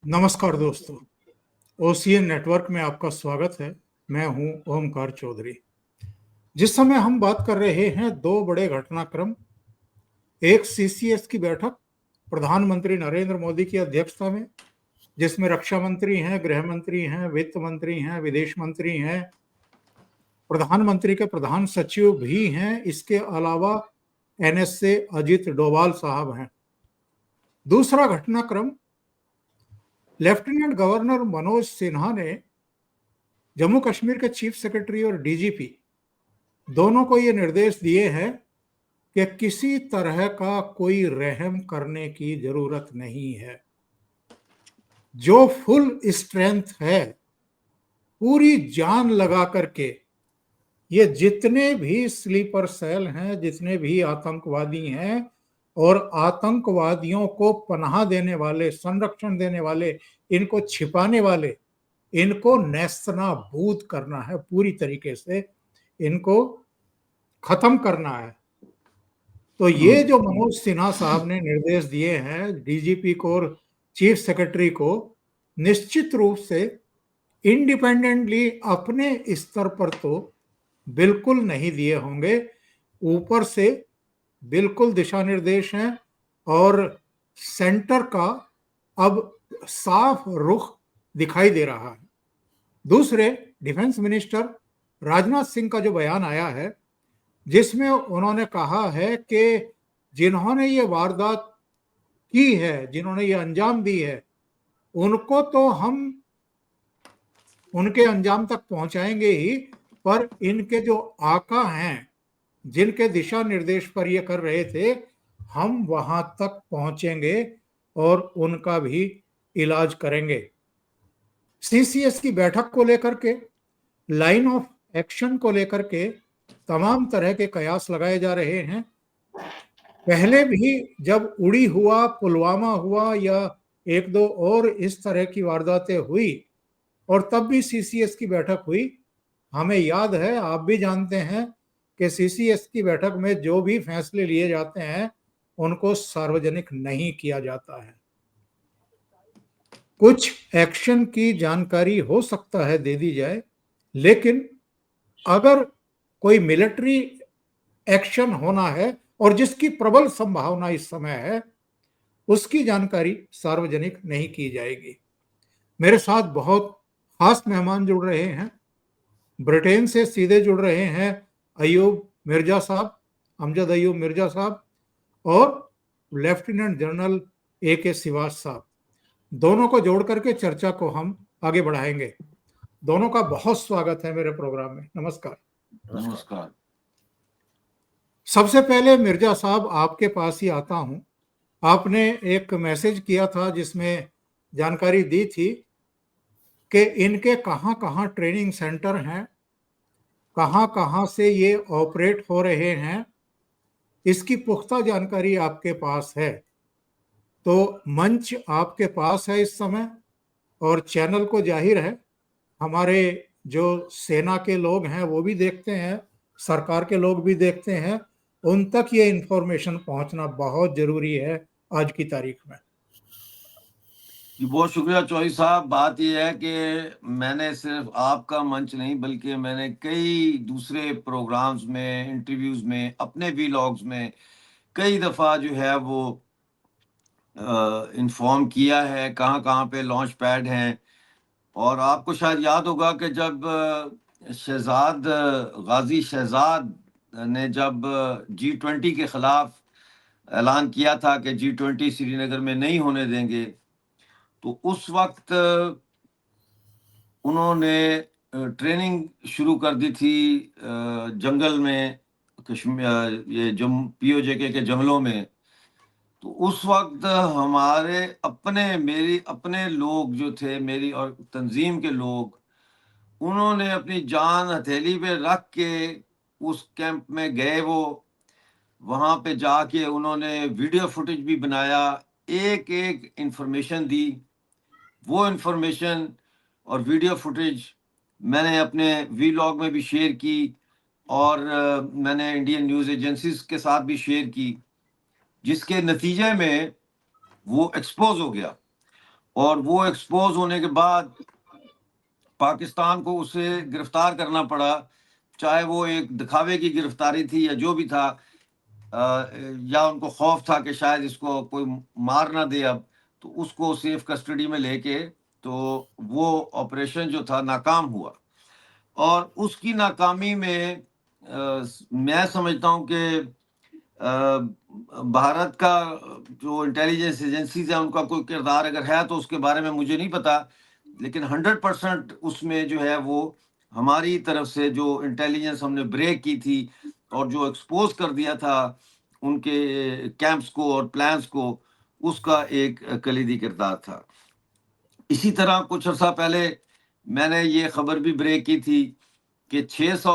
नमस्कार दोस्तों, OCN network में आपका स्वागत है। मैं हूं ओमकार चौधरी। जिस समय हम बात कर रहे हैं, दो बड़े घटनाक्रम, एक सीसीएस की बैठक प्रधानमंत्री नरेंद्र मोदी की अध्यक्षता में, जिसमें रक्षा मंत्री हैं, गृह मंत्री हैं, वित्त मंत्री हैं, विदेश मंत्री हैं, प्रधानमंत्री के प्रधान सचिव भी हैं। इसके अलावा एनएसए अजित डोभाल साहब हैं। दूसरा घटनाक्रम, लेफ्टिनेंट गवर्नर मनोज सिन्हा ने जम्मू कश्मीर के चीफ सेक्रेटरी और डीजीपी दोनों को ये निर्देश दिए हैं कि किसी तरह का कोई रहम करने की जरूरत नहीं है। जो फुल स्ट्रेंथ है, पूरी जान लगा करके ये जितने भी स्लीपर सेल हैं, जितने भी आतंकवादी हैं और आतंकवादियों को पनाह देने वाले, संरक्षण देने वाले, इनको छिपाने वाले, इनको नेस्तनाबूद करना है, पूरी तरीके से इनको खत्म करना है। तो ये जो मनोज सिन्हा साहब ने निर्देश दिए हैं डीजीपी को और चीफ सेक्रेटरी को, निश्चित रूप से इंडिपेंडेंटली अपने स्तर पर तो बिल्कुल नहीं दिए होंगे, ऊपर से बिल्कुल दिशा निर्देश हैं और सेंटर का अब साफ रुख दिखाई दे रहा है। दूसरे, डिफेंस मिनिस्टर राजनाथ सिंह का जो बयान आया है, जिसमें उन्होंने कहा है कि जिन्होंने ये वारदात की है, जिन्होंने ये अंजाम दी है, उनको तो हम उनके अंजाम तक पहुंचाएंगे ही, पर इनके जो आका हैं, जिनके दिशा निर्देश पर ये कर रहे थे, हम वहां तक पहुंचेंगे और उनका भी इलाज करेंगे। सीसीएस की बैठक को लेकर के, लाइन ऑफ एक्शन को लेकर के तमाम तरह के कयास लगाए जा रहे हैं। पहले भी जब उड़ी हुआ, पुलवामा हुआ या एक दो और इस तरह की वारदातें हुई, और तब भी सीसीएस की बैठक हुई। हमें याद है, आप भी जानते हैं कि सीसीएस की बैठक में जो भी फैसले लिए जाते हैं उनको सार्वजनिक नहीं किया जाता है। कुछ एक्शन की जानकारी हो सकता है दे दी जाए, लेकिन अगर कोई मिलिट्री एक्शन होना है और जिसकी प्रबल संभावना इस समय है, उसकी जानकारी सार्वजनिक नहीं की जाएगी। मेरे साथ बहुत खास मेहमान जुड़ रहे हैं। ब्रिटेन से सीधे जुड़ रहे हैं अयूब मिर्जा साहब, अमजद अयूब मिर्जा साहब, और लेफ्टिनेंट जनरल AK सिवास साहब। दोनों को जोड़ करके चर्चा को हम आगे बढ़ाएंगे। दोनों का बहुत स्वागत है मेरे प्रोग्राम में। नमस्कार। नमस्कार। सबसे पहले मिर्जा साहब, आपके पास ही आता हूं। आपने एक मैसेज किया था जिसमें जानकारी दी थी कि इनके कहां कहां ट्रेनिंग सेंटर हैं, कहां कहां से ये ऑपरेट हो रहे हैं, इसकी पुख्ता जानकारी आपके पास है। तो मंच आपके पास है इस समय, और चैनल को जाहिर है हमारे जो सेना के लोग हैं वो भी देखते हैं, सरकार के लोग भी देखते हैं। उन तक ये इंफॉर्मेशन पहुंचना बहुत जरूरी है आज की तारीख में। जी बहुत शुक्रिया चौधरी साहब। बात यह है कि मैंने सिर्फ आपका मंच नहीं बल्कि मैंने कई दूसरे प्रोग्राम्स में, इंटरव्यूज में, अपने व्लॉग्स में कई दफ़ा जो है वो इन्फॉर्म किया है कहाँ कहाँ पे लॉन्च पैड हैं। और आपको शायद याद होगा कि जब शहजाद गाजी शहजाद ने जब G20 के ख़िलाफ़ ऐलान किया था कि G20 श्रीनगर में नहीं होने देंगे, तो उस वक्त उन्होंने ट्रेनिंग शुरू कर दी थी जंगल में, कश्मीर, ये POJK के जंगलों में। तो उस वक्त हमारे मेरी अपने लोग जो थे, मेरी और तंजीम के लोग, उन्होंने अपनी जान हथेली पे रख के उस कैंप में गए। वो वहाँ पे जाके उन्होंने वीडियो फुटेज भी बनाया, एक एक इंफॉर्मेशन दी। वो इंफॉर्मेशन और वीडियो फुटेज मैंने अपने व्लॉग में भी शेयर की और मैंने इंडियन न्यूज़ एजेंसीज के साथ भी शेयर की, जिसके नतीजे में वो एक्सपोज हो गया। और वो एक्सपोज होने के बाद पाकिस्तान को उसे गिरफ्तार करना पड़ा, चाहे वो एक दिखावे की गिरफ्तारी थी या जो भी था, या उनको खौफ था कि शायद इसको कोई मार ना दे अब, तो उसको सेफ कस्टडी में लेके तो वो ऑपरेशन जो था नाकाम हुआ। और उसकी नाकामी में मैं समझता हूँ कि भारत का जो इंटेलिजेंस एजेंसीज है उनका कोई किरदार अगर है तो उसके बारे में मुझे नहीं पता, लेकिन 100% उसमें जो है वो हमारी तरफ से जो इंटेलिजेंस हमने ब्रेक की थी और जो एक्सपोज कर दिया था उनके कैंप्स को और प्लान्स को, उसका एक कलीदी किरदार था। इसी तरह कुछ अर्सा पहले मैंने ये खबर भी ब्रेक की थी कि 600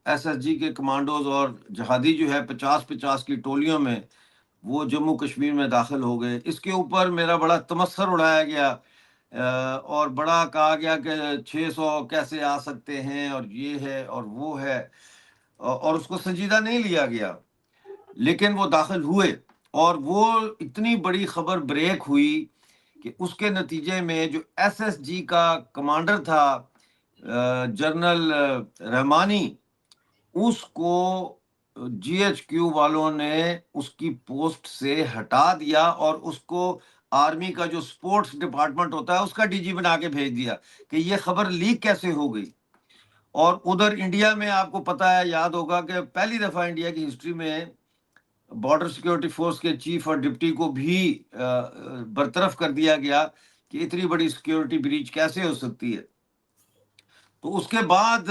एसएसजी के कमांडोज और जहादी जो है 50-50 की टोलियों में वो जम्मू कश्मीर में दाखिल हो गए। इसके ऊपर मेरा बड़ा तमस्खर उड़ाया गया, और बड़ा कहा गया कि 600 कैसे आ सकते हैं और ये है और वो है, और उसको संजीदा नहीं लिया गया। लेकिन वो दाखिल हुए और वो इतनी बड़ी खबर ब्रेक हुई कि उसके नतीजे में जो एसएसजी का कमांडर था जनरल रहमानी, उसको जीएचक्यू वालों ने उसकी पोस्ट से हटा दिया और उसको आर्मी का जो स्पोर्ट्स डिपार्टमेंट होता है उसका डीजी बना के भेज दिया कि ये खबर लीक कैसे हो गई। और उधर इंडिया में आपको पता है, याद होगा कि पहली दफा इंडिया की हिस्ट्री में बॉर्डर सिक्योरिटी फोर्स के चीफ और डिप्टी को भी बरतरफ कर दिया गया कि इतनी बड़ी सिक्योरिटी ब्रीच कैसे हो सकती है। तो उसके बाद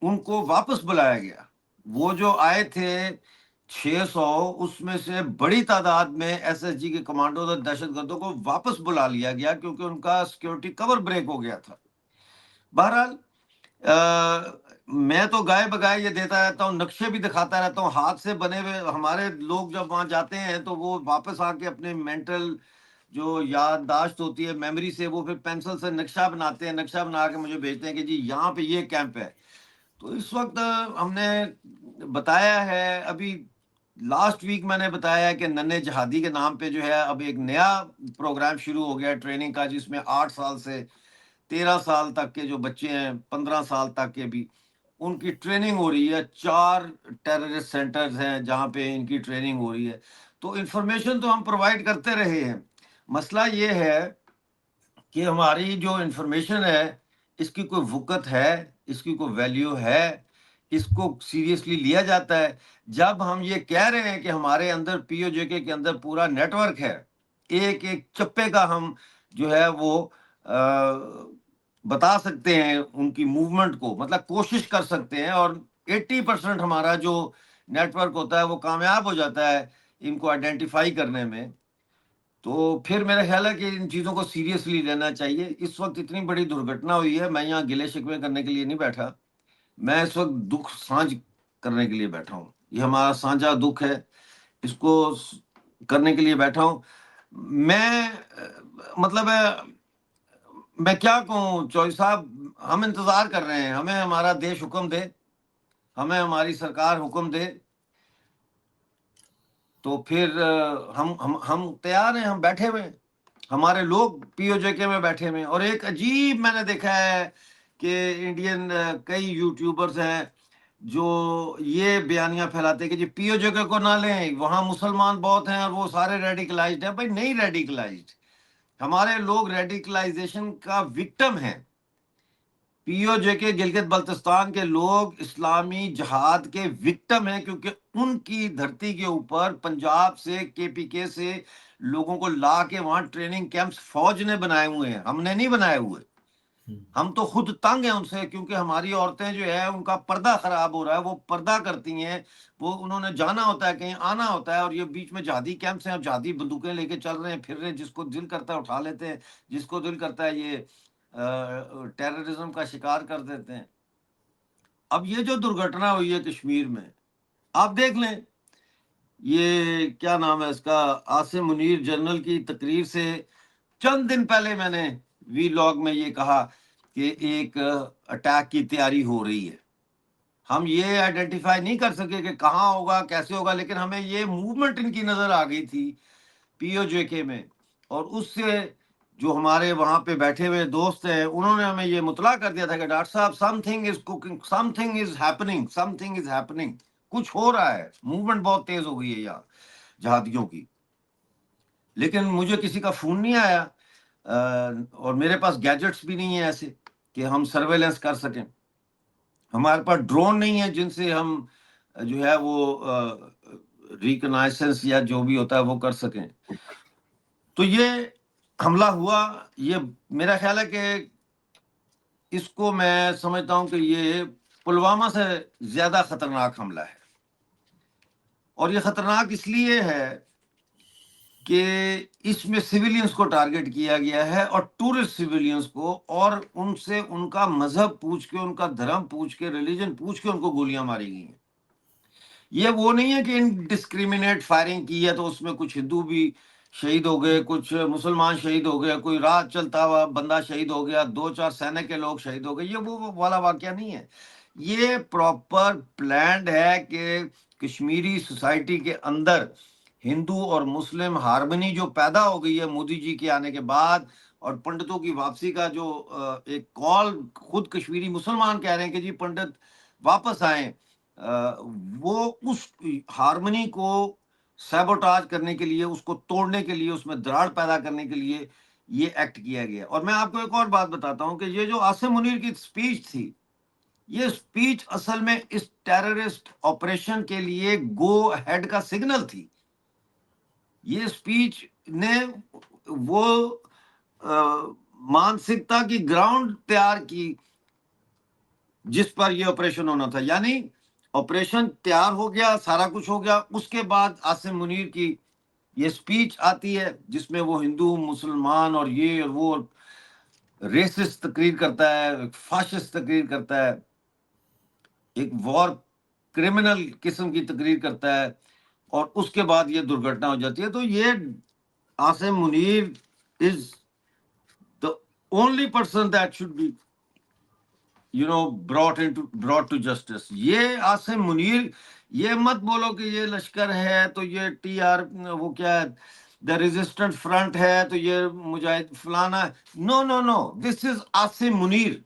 उनको वापस बुलाया गया। वो जो आए थे 600, उसमें से बड़ी तादाद में एसएसजी के कमांडोज और दहशतगर्दों को वापस बुला लिया गया क्योंकि उनका सिक्योरिटी कवर ब्रेक हो गया था। बहरहाल मैं तो गाय बगाए ये देता रहता हूँ, नक्शे भी दिखाता रहता हूँ, हाथ से बने हुए। हमारे लोग जब वहां जाते हैं तो वो वापस आके अपने मेंटल जो याददाश्त होती है, मेमोरी से, वो फिर पेंसिल से नक्शा बनाते हैं, नक्शा बना के मुझे भेजते हैं कि जी यहाँ पे ये कैंप है। तो इस वक्त हमने बताया है, अभी लास्ट वीक मैंने बताया है कि नन्हे जहादी के नाम पे जो है अब एक नया प्रोग्राम शुरू हो गया ट्रेनिंग का, जिसमें 8 साल से 13 साल तक के जो बच्चे हैं, 15 साल तक के भी, उनकी ट्रेनिंग हो रही है। 4 टेररिस्ट सेंटर्स हैं जहाँ पे इनकी ट्रेनिंग हो रही है। तो इंफॉर्मेशन तो हम प्रोवाइड करते रहे हैं। मसला ये है कि हमारी जो इंफॉर्मेशन है इसकी कोई वक़्त है, इसकी कोई वैल्यू है, इसको सीरियसली लिया जाता है। जब हम ये कह रहे हैं कि हमारे अंदर पीओजेके के अंदर पूरा नेटवर्क है, एक-एक चप्पे का हम जो है वो बता सकते हैं उनकी मूवमेंट को, मतलब कोशिश कर सकते हैं, और 80% हमारा जो नेटवर्क होता है वो कामयाब हो जाता है इनको आइडेंटिफाई करने में। तो फिर मेरा ख्याल है कि इन चीज़ों को सीरियसली लेना चाहिए। इस वक्त इतनी बड़ी दुर्घटना हुई है, मैं यहाँ गिले शिकवे करने के लिए नहीं बैठा, मैं इस वक्त दुख साझ करने के लिए बैठा हूँ। ये हमारा साझा दुख है, इसको करने के लिए बैठा हूँ। मैं मतलब मैं क्या कहूँ चौधरी साहब, हम इंतजार कर रहे हैं, हमें हमारा देश हुक्म दे, हमें हमारी सरकार हुक्म दे, तो फिर हम तैयार हैं, हम बैठे हुए हैं, हमारे लोग पीओजेके में बैठे हुए हैं। और एक अजीब मैंने देखा है कि इंडियन कई यूट्यूबर्स हैं जो ये बयानियां फैलाते हैं कि जी पीओजेके को ना लें, वहां मुसलमान बहुत हैं और वो सारे रेडिकलाइज्ड हैं। भाई नहीं रेडिकलाइज्ड, हमारे लोग रेडिकलाइजेशन का विक्टिम हैं। पीओजेके गिलगित बल्तिस्तान के लोग इस्लामी जहाद के विक्टिम हैं क्योंकि उनकी धरती के ऊपर पंजाब से, केपीके से लोगों को ला के वहां ट्रेनिंग कैंप्स फौज ने बनाए हुए हैं, हमने नहीं बनाए हुए। हम तो खुद तंग हैं उनसे, क्योंकि हमारी औरतें जो है उनका पर्दा खराब हो रहा है, वो पर्दा करती हैं, वो उन्होंने जाना होता है, कहीं आना होता है, और ये बीच में जहादी कैंप्स हैं और जहादी बंदूकें लेके चल रहे हैं, फिर रहे हैं, जिसको दिल करता है उठा लेते हैं, जिसको दिल करता है ये टेररिज्म का शिकार कर देते हैं। अब ये जो दुर्घटना हुई है कश्मीर में, आप देख लें, ये क्या नाम है इसका, आसिम मुनीर जनरल की तकरीर से चंद दिन पहले मैंने वीलॉग में ये कहा कि एक अटैक की तैयारी हो रही है। हम ये आइडेंटिफाई नहीं कर सके कि कहाँ होगा, कैसे होगा, लेकिन हमें ये मूवमेंट इनकी नजर आ गई थी पीओजेके में, और उससे जो हमारे वहां पे बैठे हुए दोस्त हैं, उन्होंने हमें ये मुतला कर दिया था कि डॉक्टर साहब something is cooking, something is happening, something is happening, कुछ हो रहा है, मूवमेंट बहुत तेज हो गई है यहाँ जहादियों की। लेकिन मुझे किसी का फोन नहीं आया, और मेरे पास गैजेट्स भी नहीं है ऐसे कि हम सर्वेलेंस कर सकें। हमारे पास ड्रोन नहीं है जिनसे हम जो है वो रिकनाइसेंस या जो भी होता है वो कर सकें। तो ये हमला हुआ, ये मेरा ख्याल है कि इसको मैं समझता हूं कि ये पुलवामा से ज्यादा खतरनाक हमला है। और ये खतरनाक इसलिए है कि इसमें सिविलियंस को टारगेट किया गया है, और टूरिस्ट सिविलियंस को, और उनसे उनका मजहब पूछ के, उनका धर्म पूछ के, रिलीजन पूछ के उनको गोलियां मारी गई हैं। ये वो नहीं है कि इनडिस्क्रिमिनेट फायरिंग की है तो उसमें कुछ हिंदू भी शहीद हो गए, कुछ मुसलमान शहीद हो गए, कोई राह चलता हुआ बंदा शहीद हो गया, 2-4 सेना के लोग शहीद हो गए, ये वो वाला वाकया नहीं है। ये प्रॉपर प्लान्ड है कि कश्मीरी सोसाइटी के अंदर हिंदू और मुस्लिम हार्मनी जो पैदा हो गई है मोदी जी के आने के बाद, और पंडितों की वापसी का जो एक कॉल खुद कश्मीरी मुसलमान कह रहे हैं कि जी पंडित वापस आए, वो उस हार्मनी को सैबोटाज करने के लिए, उसको तोड़ने के लिए, उसमें दरार पैदा करने के लिए ये एक्ट किया गया। और मैं आपको एक और बात बताता हूं कि ये जो आसिम मुनीर की स्पीच थी, ये स्पीच असल में इस टेररिस्ट ऑपरेशन के लिए गो हेड का सिग्नल थी। ये स्पीच ने वो मानसिकता की ग्राउंड तैयार की जिस पर ये ऑपरेशन होना था। यानी ऑपरेशन तैयार हो गया, सारा कुछ हो गया, उसके बाद आसिम मुनीर की ये स्पीच आती है जिसमें वो हिंदू मुसलमान और ये और वो रेसिस्ट तकरीर करता है, फाशिस्ट तकरीर करता है, एक वॉर क्रिमिनल किस्म की तकरीर करता है, और उसके बाद ये दुर्घटना हो जाती है। तो ये Asim Munir is the only person that should be brought to justice। ये आसिम मुनीर, ये मत बोलो कि ये लश्कर है तो ये TR वो क्या है, द रेजिस्टेंट फ्रंट है तो ये मुजाहिद फलाना है। No no no, this is Asim Munir.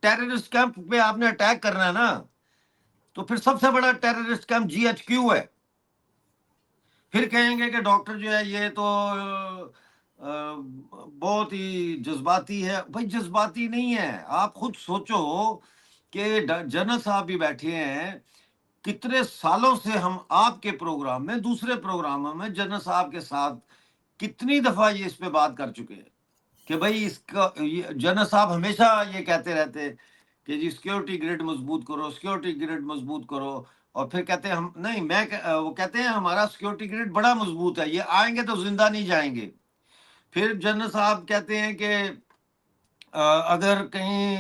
Terrorist camp पे आपने अटैक करना है ना, तो फिर सबसे बड़ा टेररिस्ट कैंप GHQ है। फिर कहेंगे कि डॉक्टर जो है ये तो बहुत ही जज्बाती है। भाई जज्बाती नहीं है, आप खुद सोचो कि जनरल साहब भी बैठे हैं, कितने सालों से हम आपके प्रोग्राम में, दूसरे प्रोग्रामों में जनरल साहब के साथ कितनी दफा ये इस पे बात कर चुके हैं कि भाई इसका, जनरल साहब हमेशा ये कहते रहते हैं कि जी सिक्योरिटी ग्रिड मजबूत करो, सिक्योरिटी ग्रिड मजबूत करो। और फिर कहते हैं हम नहीं, वो कहते हैं हमारा सिक्योरिटी ग्रिड बड़ा मजबूत है, ये आएंगे तो जिंदा नहीं जाएंगे। फिर जनरल साहब कहते हैं कि अगर कहीं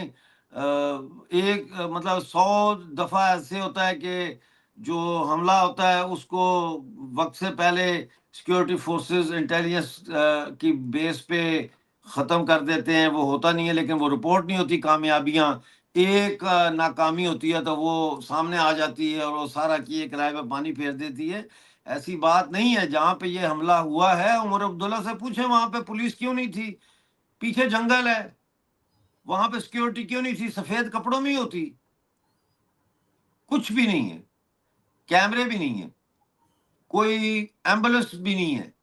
एक मतलब 100 दफा ऐसे होता है कि जो हमला होता है उसको वक्त से पहले सिक्योरिटी फोर्सेस इंटेलिजेंस की बेस पे खत्म कर देते हैं, वो होता नहीं है, लेकिन वो रिपोर्ट नहीं होती कामयाबियां, एक नाकामी होती है तो वो सामने आ जाती है और वो सारा किए किराए पे पानी फेर देती है। ऐसी बात नहीं है। जहां पे ये हमला हुआ है, उमर अब्दुल्ला से पूछे वहां पे पुलिस क्यों नहीं थी, पीछे जंगल है, वहां पे सिक्योरिटी क्यों नहीं थी, सफेद कपड़ों में ही होती। कुछ भी नहीं है, कैमरे भी नहीं है, कोई एम्बुलेंस भी नहीं है।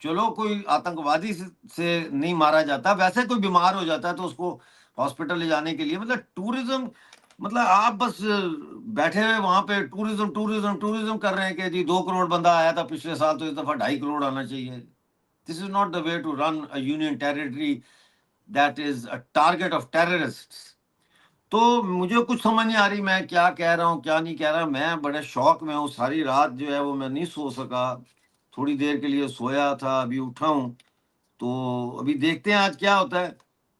चलो कोई आतंकवादी से नहीं मारा जाता, वैसे कोई बीमार हो जाता है तो उसको हॉस्पिटल ले जाने के लिए, मतलब टूरिज्म, मतलब आप बस बैठे हुए वहां पे टूरिज्म टूरिज्म टूरिज्म कर रहे हैं कि जी 2 करोड़ बंदा आया था पिछले साल तो इस दफा 2.5 करोड़ आना चाहिए। This is not the way to run a union territory that is a target of terrorists. तो मुझे कुछ समझ नहीं आ रही मैं क्या कह रहा हूँ क्या नहीं कह रहा। मैं बड़े शौक में हूँ, सारी रात जो है वो मैं नहीं सो सका, थोड़ी देर के लिए सोया था, अभी उठा हूँ। तो अभी देखते हैं आज क्या होता है।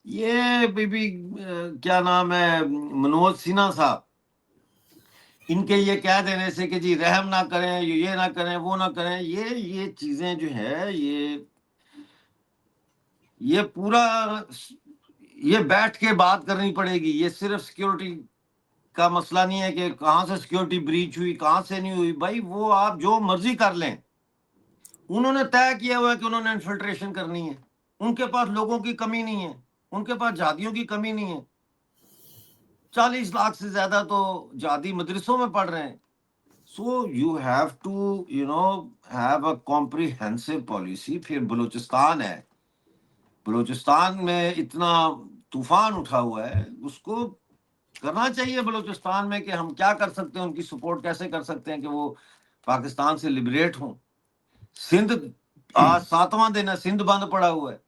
ये बीबी क्या नाम है, मनोज सिन्हा साहब, इनके ये कह देने से कि जी रहम ना करें, ये ना करें, वो ना करें, ये चीजें जो है ये पूरा ये बैठ के बात करनी पड़ेगी। ये सिर्फ सिक्योरिटी का मसला नहीं है कि कहां से सिक्योरिटी ब्रीच हुई कहां से नहीं हुई। भाई वो आप जो मर्जी कर लें, उन्होंने तय किया हुआ है कि उन्होंने इन्फिल्ट्रेशन करनी है। उनके पास लोगों की कमी नहीं है, उनके पास जादियों की कमी नहीं है। 40 लाख से ज्यादा तो जादी मदरसों में पढ़ रहे हैं। So you have to have a comprehensive policy. फिर बलूचिस्तान है, बलूचिस्तान में इतना तूफान उठा हुआ है, उसको करना चाहिए बलूचिस्तान में कि हम क्या कर सकते हैं, उनकी सपोर्ट कैसे कर सकते हैं कि वो पाकिस्तान से लिबरेट हों। सिंध आज 7वां दिन है, सिंध बंद पड़ा हुआ है।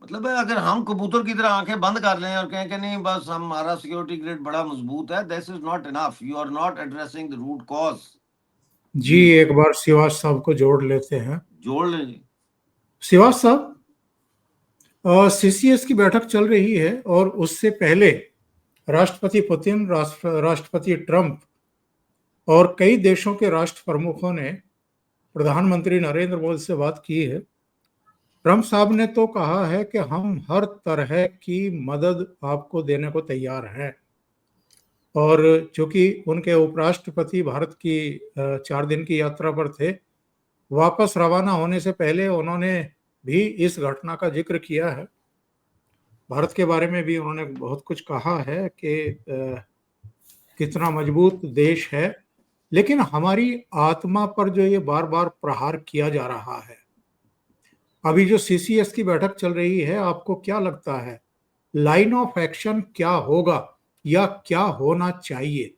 मतलब है, अगर हम कबूतर की तरह आंखें बंद कर लें और कहें कि नहीं बस हमारा सिक्योरिटी ग्रिड बड़ा मजबूत है, this is not enough. You are not addressing the root cause. जी, एक बार सिवास साहब को जोड़ लेते हैं। जोड़ लें जी। सिवास साहब, सीसीएस की बैठक चल रही है और उससे पहले राष्ट्रपति पुतिन, राष्ट्रपति ट्रंप और कई देशों के राष्ट्र प्रमुखों ने प्रधानमंत्री नरेंद्र मोदी से बात की है। ट्रंप साहब ने तो कहा है कि हम हर तरह की मदद आपको देने को तैयार हैं। और चूंकि उनके उपराष्ट्रपति भारत की 4 दिन की यात्रा पर थे, वापस रवाना होने से पहले उन्होंने भी इस घटना का जिक्र किया है। भारत के बारे में भी उन्होंने बहुत कुछ कहा है कि कितना मजबूत देश है, लेकिन हमारी आत्मा पर जो ये बार बार प्रहार किया जा रहा है। अभी जो सीसीएस की बैठक चल रही है, आपको क्या लगता है लाइन ऑफ एक्शन क्या होगा या क्या होना चाहिए?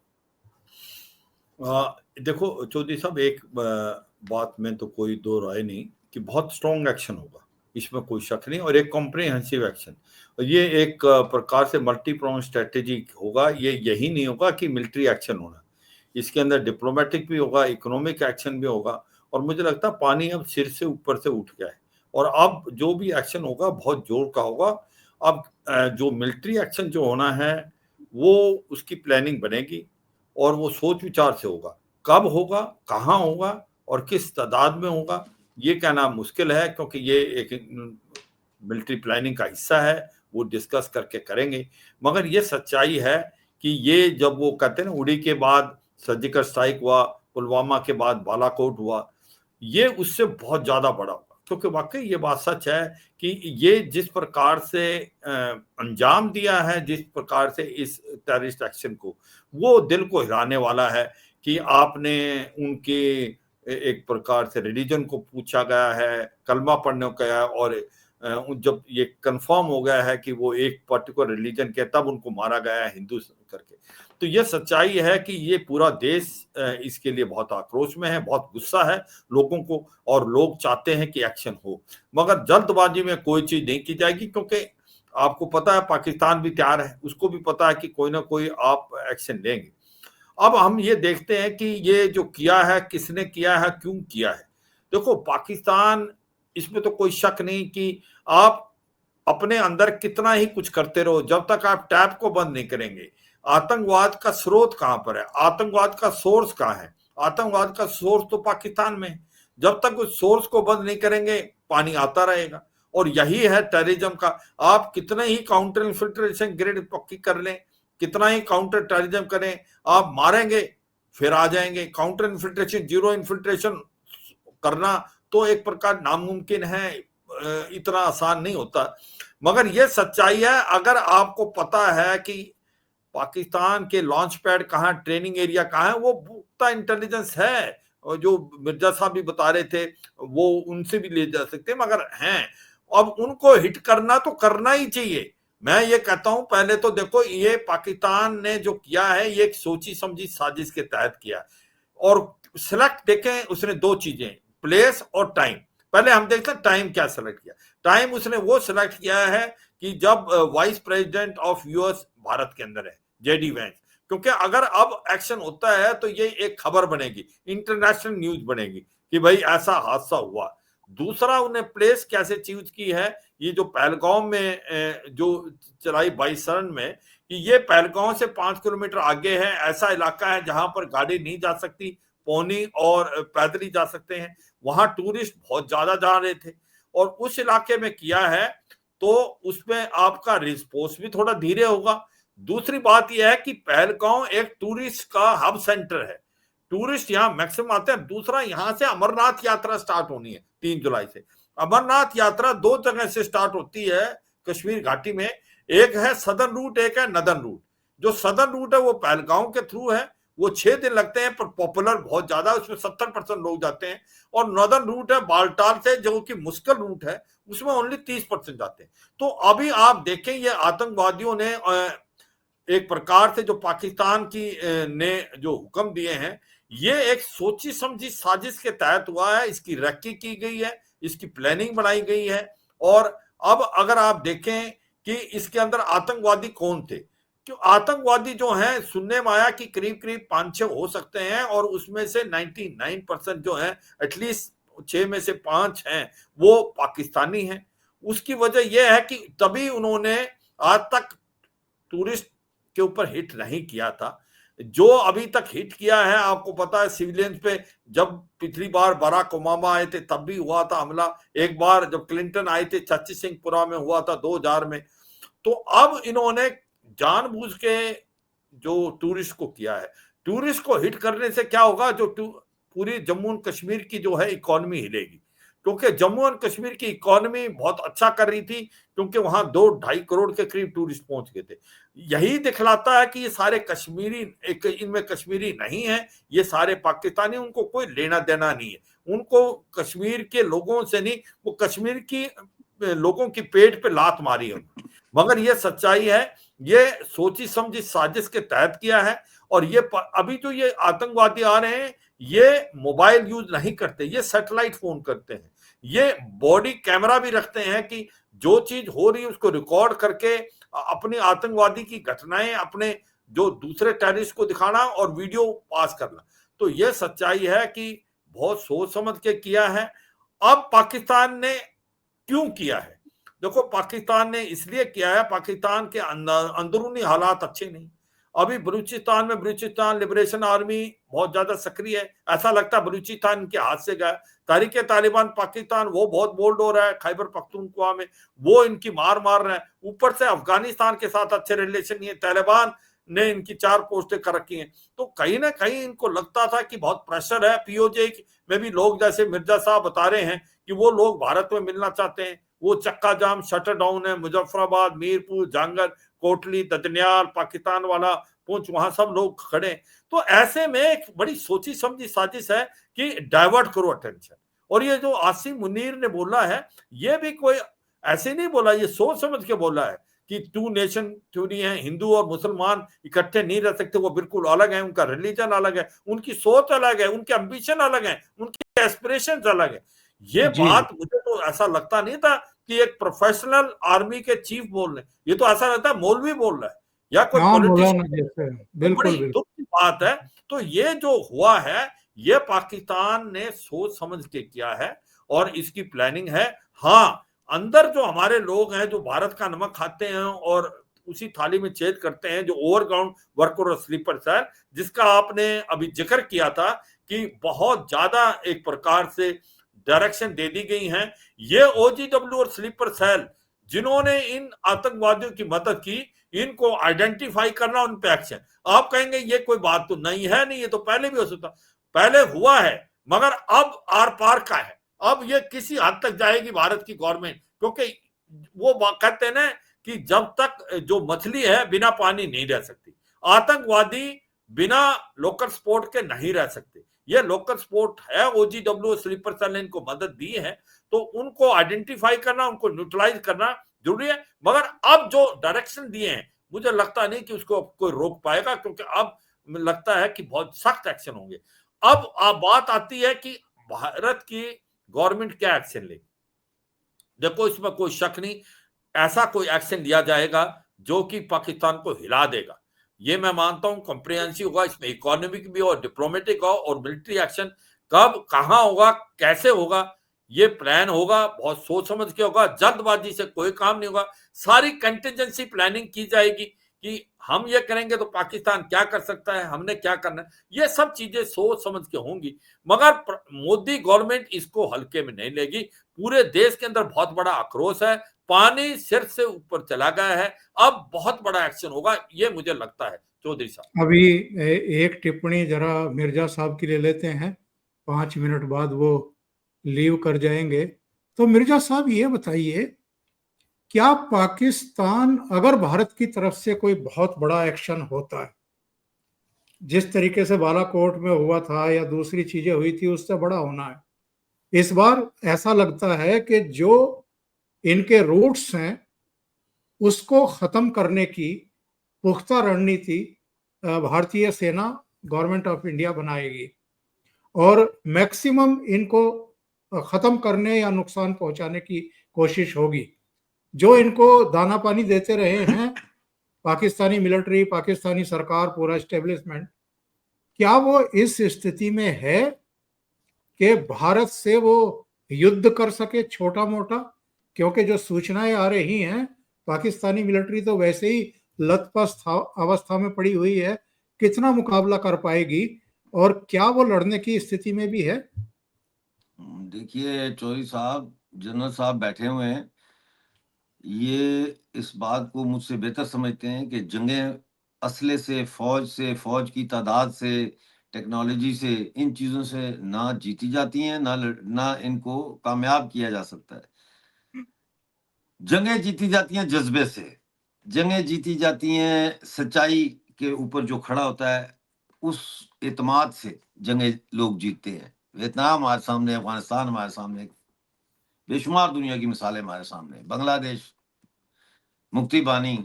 देखो चौधरी साहब, एक बात में तो कोई दो राय नहीं कि बहुत स्ट्रॉन्ग एक्शन होगा, इसमें कोई शक नहीं, और एक कॉम्प्रिहेंसिव एक्शन। और ये एक प्रकार से मल्टी प्रोंग स्ट्रेटेजी होगा। ये यही नहीं होगा कि मिलिट्री एक्शन होना, इसके अंदर डिप्लोमेटिक भी होगा, इकोनॉमिक एक्शन भी होगा। और मुझे लगता है पानी अब सिर से ऊपर से उठ गया है और अब जो भी एक्शन होगा बहुत जोर का होगा। अब जो मिलिट्री एक्शन जो होना है वो उसकी प्लानिंग बनेगी और वो सोच विचार से होगा। कब होगा, कहाँ होगा और किस तादाद में होगा, ये कहना मुश्किल है, क्योंकि ये एक मिलिट्री प्लानिंग का हिस्सा है, वो डिस्कस करके करेंगे। मगर ये सच्चाई है कि ये जब वो कहते हैं ना, उड़ी के बाद सर्जिकल स्ट्राइक हुआ, पुलवामा के बाद बालाकोट हुआ, ये उससे बहुत ज्यादा बड़ा होगा। क्योंकि वाकई ये बात सच है कि ये जिस प्रकार से अंजाम दिया है, जिस प्रकार से इस टेररिस्ट एक्शन को, वो दिल को हिलाने वाला है। कि आपने उनके एक प्रकार से रिलीजन को पूछा गया है, कलमा पढ़ने को गया है, और जब ये कंफर्म हो गया है कि वो एक पर्टिकुलर रिलीजन के, तब उनको मारा गया है हिंदू करके। तो ये सच्चाई है कि ये पूरा देश इसके लिए बहुत आक्रोश में है, बहुत गुस्सा है लोगों को, और लोग चाहते हैं कि एक्शन हो। मगर जल्दबाजी में कोई चीज नहीं की जाएगी, क्योंकि आपको पता है पाकिस्तान भी तैयार है, उसको भी पता है कि कोई ना कोई आप एक्शन लेंगे। अब हम ये देखते हैं कि ये जो किया है, किसने किया है, क्यों किया है। देखो पाकिस्तान, इसमें तो कोई शक नहीं कि आप अपने अंदर कितना ही कुछ करते रहो, जब तक आप टैप को बंद नहीं करेंगे। आतंकवाद का स्रोत कहां पर है, आतंकवाद का सोर्स कहां है? आतंकवाद का सोर्स तो पाकिस्तान में है। जब तक उस सोर्स को बंद नहीं करेंगे, पानी आता रहेगा। और यही है टेररिज्म का। आप कितने ही काउंटर इन्फिल्ट्रेशन ग्रिड पक्की कर लें, कितना ही काउंटर टेररिज्म करें, आप मारेंगे फिर आ जाएंगे। काउंटर इन्फिल्ट्रेशन, जीरो इन्फिल्ट्रेशन करना तो एक प्रकार नामुमकिन है, इतना आसान नहीं होता। मगर यह सच्चाई है, अगर आपको पता है कि पाकिस्तान के लॉन्च पैड कहाँ, ट्रेनिंग एरिया कहाँ है, वो पुख्ता इंटेलिजेंस है। और जो मिर्जा साहब भी बता रहे थे, वो उनसे भी ले जा सकते, मगर हैं। अब उनको हिट करना तो करना ही चाहिए। मैं ये कहता हूं, पहले तो देखो, ये पाकिस्तान ने जो किया है, ये एक सोची समझी साजिश के तहत किया। और सिलेक्ट देखें उसने दो चीजें, प्लेस और टाइम। पहले हम देखते हैं टाइम क्या सिलेक्ट किया। टाइम उसने वो सिलेक्ट किया है कि जब vice president of US Bharat के अंदर है, जेडी वैंस। क्योंकि अगर अब एक्शन होता है तो ये एक खबर बनेगी, इंटरनेशनल न्यूज बनेगी कि भाई ऐसा हादसा हुआ। दूसरा, उन्हें प्लेस कैसे चूज की है, ये जो पहलगांव में जो चलाई 22 सरन में, कि ये पहलगांव से 5 किलोमीटर आगे है, ऐसा इलाका है जहां पर गाड़ी नहीं जा सकती, पौनी और पैदल ही जा सकते हैं। वहां टूरिस्ट बहुत ज्यादा जा रहे थे और उस इलाके में किया है, तो उसमें आपका रिस्पॉन्स भी थोड़ा धीरे होगा। दूसरी बात यह है कि पहलगांव एक टूरिस्ट का हब सेंटर है, टूरिस्ट यहाँ मैक्सिमम आते हैं। दूसरा, यहाँ से अमरनाथ यात्रा स्टार्ट होनी है 3 जुलाई से। अमरनाथ यात्रा 2 जगह से स्टार्ट होती है कश्मीर घाटी में, एक है सदर्न रूट, एक है नदर्न रूट। जो सदर्न रूट है वो पहलगांव के थ्रू है, वो 6 दिन लगते हैं, पर पॉपुलर बहुत ज्यादा, उसमें 70% लोग जाते हैं। और नॉर्दर्न रूट है बाल्टाल से, जो कि मुश्किल रूट है, उसमें ओनली 30% जाते हैं। तो अभी आप देखें, ये आतंकवादियों ने एक प्रकार से जो पाकिस्तान की ने जो हुक्म दिए हैं, ये एक सोची समझी साजिश के तहत हुआ है। इसकी रैकी की गई है, इसकी प्लानिंग बनाई गई है। और अब अगर आप देखें कि इसके अंदर आतंकवादी कौन थे, क्यों आतंकवादी जो हैं, सुनने में आया कि करीब करीब 5-6 हो सकते हैं, और उसमें से 99% जो है, एटलीस्ट 6 में से 5 हैं वो पाकिस्तानी हैं। उसकी वजह यह है कि तभी उन्होंने आज तक टूरिस्ट के ऊपर हिट नहीं किया था। जो अभी तक हिट किया है, आपको पता है सिविलियंस पे, जब पिछली बार बराक ओबामा आए थे तब भी हुआ था हमला, एक बार जब क्लिंटन आए थे चच्ची सिंहपुरा में हुआ था 2000 में। तो अब इन्होंने जानबूझ के जो टूरिस्ट को किया है। टूरिस्ट को हिट करने से क्या होगा, जो पूरी जम्मू एंड कश्मीर की जो है इकोनॉमी हिलेगी, क्योंकि जम्मू एंड कश्मीर की इकोनॉमी बहुत अच्छा कर रही थी, क्योंकि वहां 2-2.5 करोड़ के करीब टूरिस्ट पहुंच गए थे। यही दिखलाता है कि ये सारे कश्मीरी, इनमें कश्मीरी नहीं है, ये सारे पाकिस्तानी, उनको कोई लेना देना नहीं है, उनको कश्मीर के लोगों से नहीं, वो कश्मीर की लोगों की पेट पे लात मारी है। मगर ये सच्चाई है, ये सोची समझी साजिश के तहत किया है। और ये अभी जो ये आतंकवादी आ रहे हैं, ये मोबाइल यूज नहीं करते, ये सैटेलाइट फोन करते हैं, ये बॉडी कैमरा भी रखते हैं कि जो चीज हो रही है उसको रिकॉर्ड करके अपनी आतंकवादी की घटनाएं अपने जो दूसरे टेररिस्ट को दिखाना और वीडियो पास करना। तो ये सच्चाई है कि बहुत सोच समझ के किया है। अब पाकिस्तान ने क्यों किया है, देखो पाकिस्तान ने इसलिए किया है, पाकिस्तान के अंदरूनी हालात अच्छे नहीं। अभी बलूचिस्तान में बलूचिस्तान लिबरेशन आर्मी बहुत ज्यादा सक्रिय है, ऐसा लगता है बलूचिस्तान इनके हाथ से गया। तारीख तालिबान पाकिस्तान वो बहुत बोल्ड हो रहा है, खैबर पख्तूनख्वा में वो इनकी मार रहे हैं। ऊपर से अफगानिस्तान के साथ अच्छे रिलेशन नहीं है, तालिबान ने इनकी 4 पोस्टें कर रखी हैं। तो कहीं ना कहीं इनको लगता था कि बहुत प्रेशर है। पीओजे में भी लोग जैसे मिर्जा साहब बता रहे हैं कि वो लोग भारत में मिलना चाहते हैं। वो चक्का जाम शटर डाउन है, मुजफ्फराबाद, मीरपुर, जांगर, कोटली, ददनियाल, पाकिस्तान वाला पुंछ, वहां सब लोग खड़े। तो ऐसे में एक बड़ी सोची समझी साजिश है कि डाइवर्ट करो अटेंशन। और ये जो आसिम मुनीर ने बोला है, ये भी कोई ऐसे नहीं बोला, ये सोच समझ के बोला है कि 2 नेशन थ्योरी है, हिंदू और मुसलमान इकट्ठे नहीं रह सकते, वो बिल्कुल अलग है, उनका रिलीजन अलग है, उनकी सोच अलग है, उनके एम्बिशन अलग है, उनके एस्पिरेशंस अलग है। ये बात मुझे तो ऐसा लगता नहीं था कि एक प्रोफेशनल आर्मी के चीफ बोल रहे, ये तो ऐसा लगता है मौलवी बोल रहा है या कोई पॉलिटिशियन। बड़ी दुख की बात है। तो ये जो हुआ है, ये पाकिस्तान ने सोच समझ के किया है और इसकी प्लानिंग है। हाँ, अंदर जो हमारे लोग हैं जो भारत का नमक खाते हैं और उसी थाली में छेद करते हैं, जो ओवरग्राउंड वर्कर और स्लीपर सेल, जिसका आपने अभी जिक्र किया था कि बहुत ज्यादा एक प्रकार से डायरेक्शन दे दी गई हैं। ये ओजीडब्ल्यू और स्लीपर सेल जिन्होंने इन आतंकवादियों की मदद की, इनको आइडेंटिफाई करना, उन पे एक्शन। आप कहेंगे ये कोई बात तो नहीं है, नहीं, ये तो पहले भी हो सकता, पहले हुआ है, मगर अब आर पार का है। अब ये किसी हद तक जाएगी भारत की गवर्नमेंट, क्योंकि वो कहते हैं ना कि जब तक जो मछली है बिना पानी नहीं रह सकती, आतंकवादी बिना लोकल सपोर्ट के नहीं रह सकते। ये लोकल सपोर्ट है, ओजीडब्ल्यू स्लीपर सेल ने इनको मदद दी है, तो उनको आइडेंटिफाई करना, उनको न्यूट्रलाइज करना जरूरी है। मगर अब जो डायरेक्शन दिए हैं, मुझे लगता नहीं कि उसको कोई रोक पाएगा, क्योंकि अब लगता है कि बहुत सख्त एक्शन होंगे। अब बात आती है कि भारत की गवर्नमेंट क्या एक्शन लेगी। देखो, इसमें कोई शक नहीं, ऐसा कोई एक्शन लिया जाएगा जो कि पाकिस्तान को हिला देगा। ये मैं मानता हूं कॉम्प्रिहेंसिव होगा, इसमें इकोनॉमिक भी और डिप्लोमेटिक और मिलिट्री एक्शन। कब, कहां होगा, कैसे होगा, ये प्लान होगा, बहुत सोच समझ के होगा, जल्दबाजी से कोई काम नहीं होगा। सारी कंटिजेंसी प्लानिंग की जाएगी कि हम ये करेंगे तो पाकिस्तान क्या कर सकता है, हमने क्या करना है, ये सब चीजें सोच समझ के होंगी। मगर मोदी गवर्नमेंट इसको हल्के में नहीं लेगी। पूरे देश के अंदर बहुत बड़ा आक्रोश है, पानी सिर से ऊपर चला गया है, अब बहुत बड़ा एक्शन होगा, ये मुझे लगता है। चौधरी साहब, अभी एक टिप्पणी जरा मिर्जा साहब की ले लेते हैं, 5 मिनट बाद वो लीव कर जाएंगे। तो मिर्जा साहब ये बताइए, क्या पाकिस्तान, अगर भारत की तरफ से कोई बहुत बड़ा एक्शन होता है, जिस तरीके से बालाकोट में हुआ था या दूसरी चीजें हुई थी, उससे बड़ा होना है, इस बार ऐसा लगता है कि जो इनके रूट्स हैं उसको खत्म करने की पुख्ता रणनीति भारतीय सेना, गवर्नमेंट ऑफ इंडिया बनाएगी और मैक्सिमम इनको खत्म करने या नुकसान पहुंचाने की कोशिश होगी। जो इनको दाना पानी देते रहे हैं पाकिस्तानी मिलिट्री, पाकिस्तानी सरकार, पूरा एस्टेब्लिशमेंट, क्या वो इस स्थिति में है कि भारत से वो युद्ध कर सके छोटा मोटा? क्योंकि जो सूचनाएं आ रही हैं, पाकिस्तानी मिलिट्री तो वैसे ही लथपथ अवस्था में पड़ी हुई है, कितना मुकाबला कर पाएगी और क्या वो लड़ने की स्थिति में भी है? देखिए चौधरी साहब, जनरल साहब बैठे हुए हैं, ये इस बात को मुझसे बेहतर समझते हैं कि जंगें असले से, फौज की तादाद से, टेक्नोलॉजी से, इन चीज़ों से ना जीती जाती हैं, ना इनको कामयाब किया जा सकता है। जंगें जीती जाती हैं जज्बे से, जंगें जीती जाती हैं सच्चाई के ऊपर जो खड़ा होता है, उस एतमाद से जंगें लोग जीतते हैं। वियतनाम हमारे सामने, अफगानिस्तान हमारे सामने, बेशुमार दुनिया की मिसालें हमारे सामने, बांग्लादेश, मुक्ति बानी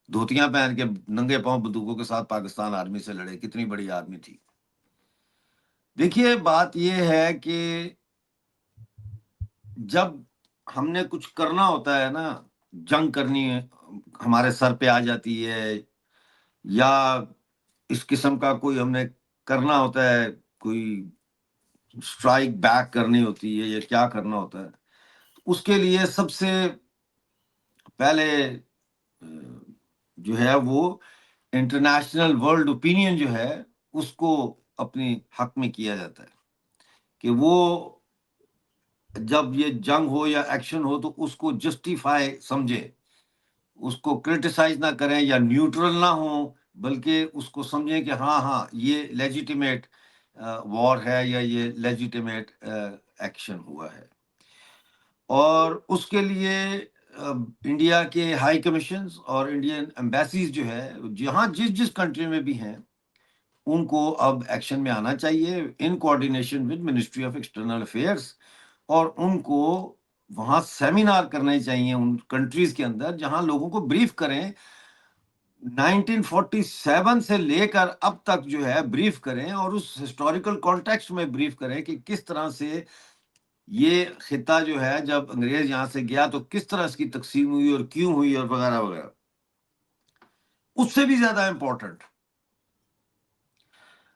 धोतियां पहन के नंगे पांव बंदूकों के साथ पाकिस्तान आर्मी से लड़े, कितनी बड़ी आर्मी थी। देखिए बात यह है कि जब हमने कुछ करना होता है ना, जंग करनी है, हमारे सर पे आ जाती है, या इस किस्म का कोई हमने करना होता है, कोई स्ट्राइक बैक करनी होती है या क्या करना होता है, उसके लिए सबसे पहले जो है वो इंटरनेशनल वर्ल्ड ओपिनियन जो है उसको अपने हक में किया जाता है कि वो जब ये जंग हो या एक्शन हो तो उसको जस्टिफाई समझे, उसको क्रिटिसाइज ना करें या न्यूट्रल ना हो, बल्कि उसको समझें कि हाँ हाँ ये लेजिटिमेट वॉर है या ये लेजिटिमेट एक्शन हुआ है। और उसके लिए इंडिया के हाई कमीशंस और इंडियन एम्बेसीज जो है जहाँ जिस जिस कंट्री में भी हैं, उनको अब एक्शन में आना चाहिए in coordination with ministry of external affairs, और उनको वहाँ सेमिनार करने चाहिए उन कंट्रीज के अंदर जहाँ लोगों को ब्रीफ करें, 1947 से लेकर अब तक जो है ब्रीफ करें और उस हिस्टोरिकल कॉन्टेक्स्ट में ब्रीफ करें कि किस तरह से ये खिता जो है जब अंग्रेज यहाँ से गया तो किस तरह इसकी तकसीम हुई और क्यों हुई और वगैरह वगैरह। उससे भी ज्यादा इंपॉर्टेंट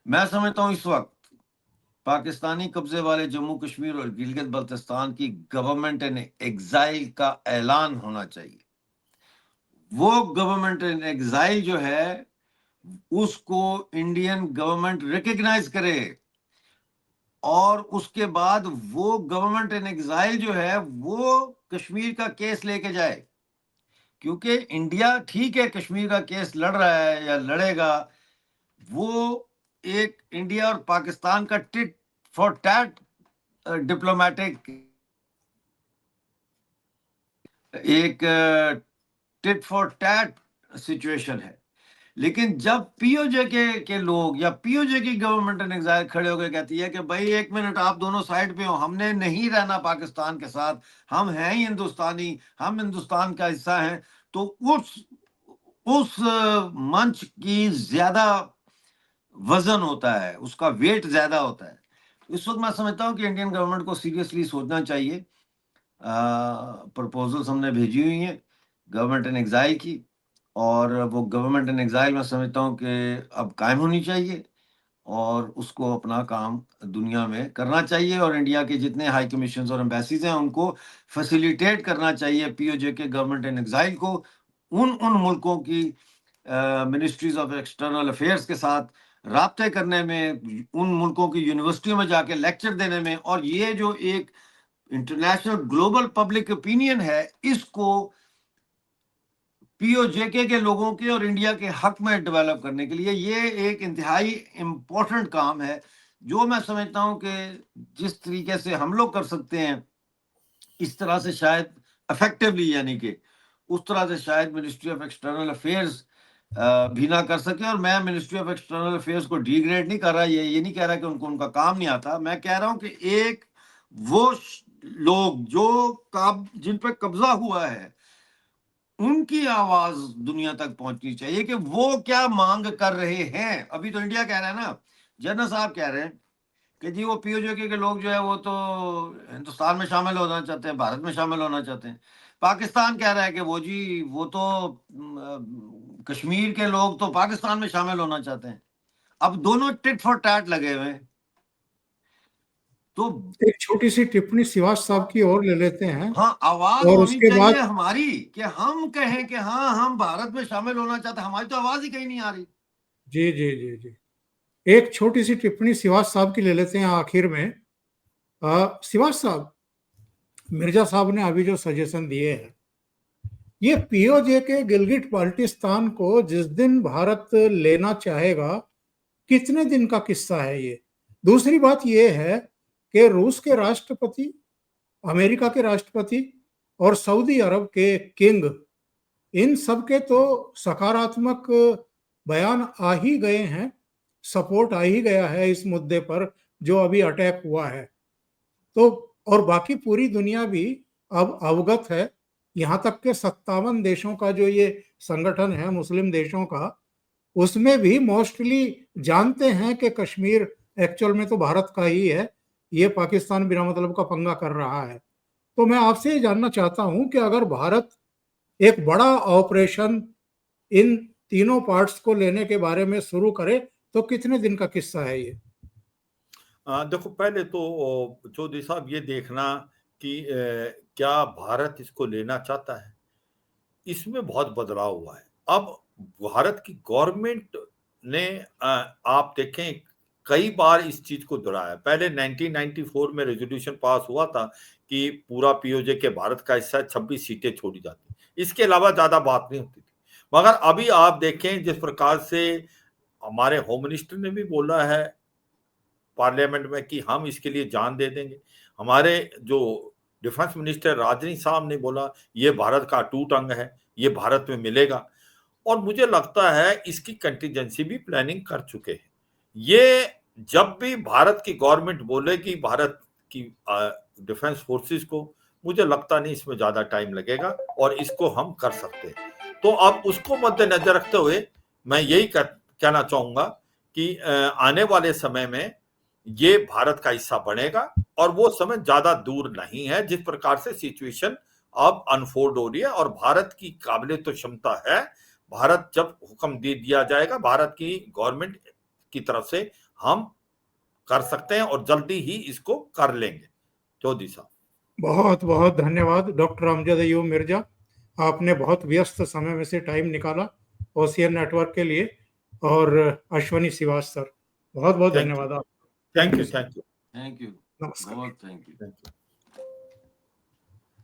मैं समझता हूं इस वक्त पाकिस्तानी कब्जे वाले जम्मू कश्मीर और गिलगित बल्तिस्तान की गवर्नमेंट इन एग्जाइल का ऐलान होना चाहिए। वो गवर्नमेंट इन एग्जाइल जो है उसको इंडियन गवर्नमेंट रिकॉग्नाइज करे और उसके बाद वो गवर्नमेंट इन एग्जाइल जो है वो कश्मीर का केस लेके जाए, क्योंकि इंडिया ठीक है कश्मीर का केस लड़ रहा है या लड़ेगा, वो एक इंडिया और पाकिस्तान का टिट फॉर टैट डिप्लोमेटिक एक टिट फॉर टैट सिचुएशन है। लेकिन जब पीओजे के लोग या पीओजे की गवर्नमेंट इन एग्जाइल खड़े होकर कहती है कि भाई एक मिनट आप दोनों साइड पे हो, हमने नहीं रहना पाकिस्तान के साथ, हम हैं ही हिंदुस्तानी, हम हिंदुस्तान का हिस्सा हैं, तो उस मंच की ज्यादा वजन होता है, उसका वेट ज्यादा होता है। इस वक्त मैं समझता हूं कि इंडियन गवर्नमेंट को सीरियसली सोचना चाहिए। प्रपोजल्स हमने भेजी हुई हैं गवर्नमेंट इन एग्जाइल की, और वो गवर्नमेंट इन एग्जाइल मैं समझता हूँ कि अब कायम होनी चाहिए और उसको अपना काम दुनिया में करना चाहिए, और इंडिया के जितने हाई कमीशन और एम्बेसीज हैं उनको फैसिलिटेट करना चाहिए पीओजे के गवर्नमेंट इन एग्जाइल को उन मुल्कों की मिनिस्ट्रीज ऑफ एक्सटर्नल अफेयर्स के साथ राब्ते करने में, उन मुल्कों की यूनिवर्सिटियों में जाके लेक्चर देने में, और ये जो एक इंटरनेशनल ग्लोबल पब्लिक ओपिनियन है इसको पीओजेके के लोगों के और इंडिया के हक में डेवलप करने के लिए ये एक इंतहाई इंपॉर्टेंट काम है, जो मैं समझता हूं कि जिस तरीके से हम लोग कर सकते हैं इस तरह से शायद इफेक्टिवली, यानी कि उस तरह से शायद मिनिस्ट्री ऑफ एक्सटर्नल अफेयर्स भी ना कर सके। और मैं मिनिस्ट्री ऑफ एक्सटर्नल अफेयर्स को डिग्रेड नहीं कर रहा, ये नहीं कह रहा कि उनको उनका काम नहीं आता। मैं कह रहा हूं कि एक वो लोग जो जिन पर कब्जा हुआ है, उनकी आवाज दुनिया तक पहुंचनी चाहिए कि वो क्या मांग कर रहे हैं। अभी तो इंडिया कह रहा है ना, जनरल साहब कह रहे हैं कि जी वो पीओजे के लोग जो है वो तो हिंदुस्तान में शामिल होना चाहते हैं, भारत में शामिल होना चाहते हैं। पाकिस्तान कह रहा है कि वो तो कश्मीर के लोग तो पाकिस्तान में शामिल होना चाहते हैं। अब दोनों टिट फॉर टैट लगे हुए हैं। तो एक छोटी सी टिप्पणी सिवास साहब की और ले लेते हैं। हाँ, आवाज और होनी उसके चाहिए बाद हमारी कि हम कहें कि हाँ हम भारत में शामिल होना चाहते हैं। हमारी तो आवाज ही कहीं नहीं आ रही। जी जी जी जी, एक छोटी सी टिप्पणी सिवास साहब की ले लेते हैं आखिर में। सिवास साहब, मिर्जा साहब ने अभी जो सजेशन दिए हैं, ये पीओजे के गिलगिट बाल्टिस्तान को जिस दिन भारत लेना चाहेगा, कितने दिन का किस्सा है ये। दूसरी बात ये है कि रूस के राष्ट्रपति, अमेरिका के राष्ट्रपति और सऊदी अरब के किंग, इन सब के तो सकारात्मक बयान आ ही गए हैं, सपोर्ट आ ही गया है इस मुद्दे पर जो अभी अटैक हुआ है। तो और बाकी पूरी दुनिया भी अब अवगत है, यहाँ तक के 57 देशों का जो ये संगठन है मुस्लिम देशों का, उसमें भी मोस्टली जानते हैं कि कश्मीर एक्चुअल में तो भारत का ही है, ये पाकिस्तान बिना मतलब का पंगा कर रहा है। तो मैं आपसे ये जानना चाहता हूं कि अगर भारत एक बड़ा ऑपरेशन इन तीनों पार्ट्स को लेने के बारे में शुरू करे तो कितने दिन का किस्सा है ये? देखो, पहले तो चौधरी साहब ये देखना कि क्या भारत इसको लेना चाहता है। इसमें बहुत बदलाव हुआ है। अब भारत की गवर्नमेंट ने आप देखें कई बार इस चीज को दोहराया। पहले 1994 में रेजोल्यूशन पास हुआ था कि पूरा पीओजे के भारत का हिस्सा 26 सीटें छोड़ी जाती, इसके अलावा ज्यादा बात नहीं होती थी। मगर अभी आप देखें जिस प्रकार से हमारे होम मिनिस्टर ने भी बोला है पार्लियामेंट में कि हम इसके लिए जान दे देंगे। हमारे जो डिफेंस मिनिस्टर राजनाथ साहब ने बोला ये भारत का अटूट अंग है, ये भारत में मिलेगा। और मुझे लगता है इसकी कंटीजेंसी भी प्लानिंग कर चुके हैं। ये जब भी भारत की गवर्नमेंट बोलेगी भारत की डिफेंस फोर्सेस को, मुझे लगता नहीं इसमें ज्यादा टाइम लगेगा और इसको हम कर सकते हैं। तो अब उसको मद्देनजर रखते हुए मैं यही कहना चाहूंगा कि आने वाले समय में ये भारत का हिस्सा बनेगा और वो समय ज्यादा दूर नहीं है। जिस प्रकार से सिचुएशन अब अनफोल्ड हो रही है और भारत की काबिलियत तो क्षमता है, भारत जब हुक्म दे दिया जाएगा भारत की गवर्नमेंट की तरफ से हम कर सकते हैं और जल्दी ही इसको कर लेंगे। चौधरी साहब, बहुत बहुत धन्यवाद डॉक्टर अमजद अयूब मिर्जा, आपने बहुत व्यस्त समय में से टाइम निकाला ओशियन नेटवर्क के लिए। और अश्वनी सिवास सर, बहुत बहुत धन्यवाद आप। Thank you. थैंक यू, नमस्कार। बहुत थैंक यू।